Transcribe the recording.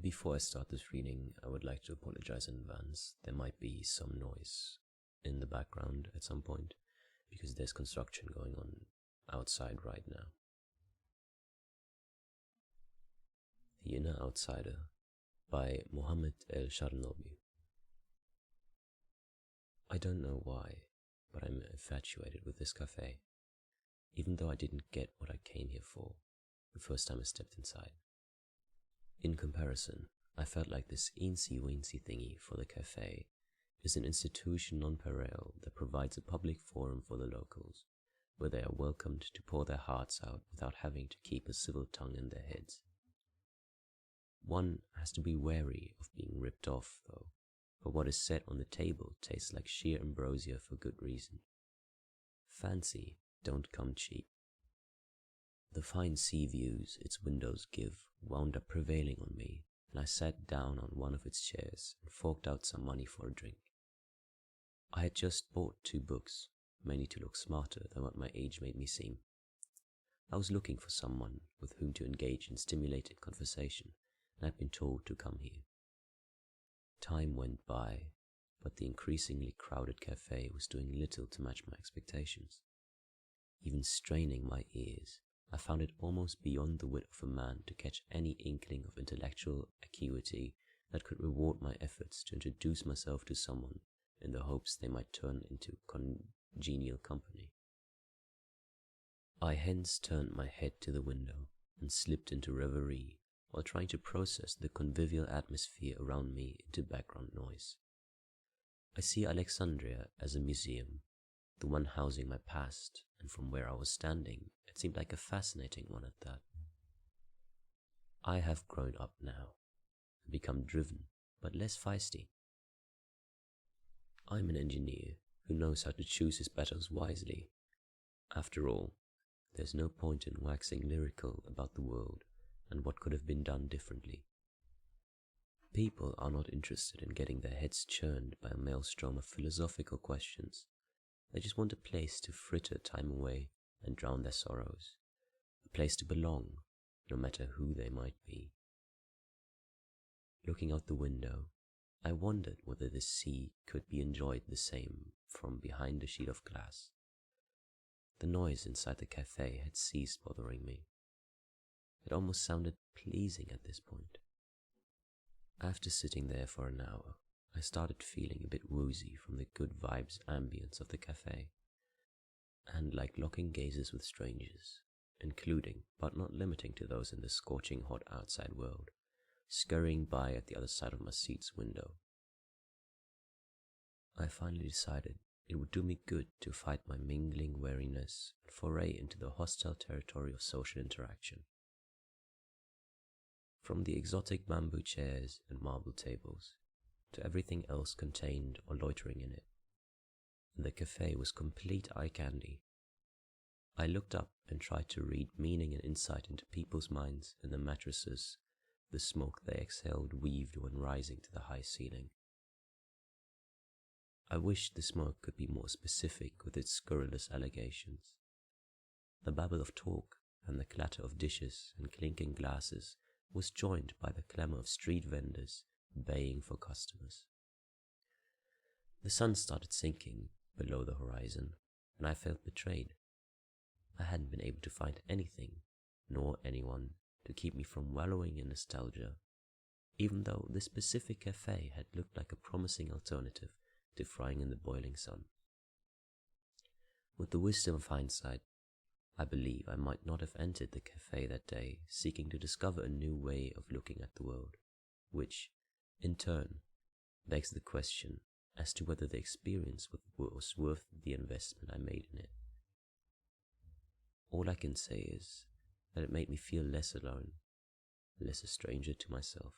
Before I start this reading, I would like to apologize in advance. There might be some noise in the background at some point, because there's construction going on outside right now. The Inner Outsider by Mohamed El Sharnoby. I don't know why, but I'm infatuated with this cafe, even though I didn't get what I came here for the first time I stepped inside. In comparison, I felt like this eensy-weensy thingy for the cafe is an institution non-pareil that provides a public forum for the locals, where they are welcomed to pour their hearts out without having to keep a civil tongue in their heads. One has to be wary of being ripped off, though, for what is set on the table tastes like sheer ambrosia for good reason. Fancy don't come cheap. The fine sea views its windows give wound up prevailing on me, and I sat down on one of its chairs and forked out some money for a drink. I had just bought 2 books, mainly to look smarter than what my age made me seem. I was looking for someone with whom to engage in stimulated conversation, and had been told to come here. Time went by, but the increasingly crowded cafe was doing little to match my expectations. Even straining my ears, I found it almost beyond the wit of a man to catch any inkling of intellectual acuity that could reward my efforts to introduce myself to someone in the hopes they might turn into congenial company. I hence turned my head to the window and slipped into reverie while trying to process the convivial atmosphere around me into background noise. I see Alexandria as a museum, the one housing my past, and from where I was standing, it seemed like a fascinating one at that. I have grown up now, and become driven, but less feisty. I'm an engineer who knows how to choose his battles wisely. After all, there's no point in waxing lyrical about the world and what could have been done differently. People are not interested in getting their heads churned by a maelstrom of philosophical questions. They just want a place to fritter time away and drown their sorrows, a place to belong, no matter who they might be. Looking out the window, I wondered whether the sea could be enjoyed the same from behind a sheet of glass. The noise inside the cafe had ceased bothering me. It almost sounded pleasing at this point. After sitting there for an hour, I started feeling a bit woozy from the good vibes ambience of the cafe, and like locking gazes with strangers, including but not limiting to those in the scorching hot outside world, scurrying by at the other side of my seat's window. I finally decided it would do me good to fight my mingling wariness and foray into the hostile territory of social interaction. From the exotic bamboo chairs and marble tables, to everything else contained or loitering in it, the cafe was complete eye candy. I looked up and tried to read meaning and insight into people's minds in the mattresses the smoke they exhaled weaved when rising to the high ceiling. I wished the smoke could be more specific with its scurrilous allegations. The babble of talk and the clatter of dishes and clinking glasses was joined by the clamour of street vendors baying for customers. The sun started sinking below the horizon, and I felt betrayed. I hadn't been able to find anything, nor anyone, to keep me from wallowing in nostalgia, even though this specific cafe had looked like a promising alternative to frying in the boiling sun. With the wisdom of hindsight, I believe I might not have entered the cafe that day seeking to discover a new way of looking at the world, which, in turn, begs the question as to whether the experience was worth the investment I made in it. All I can say is that it made me feel less alone, less a stranger to myself.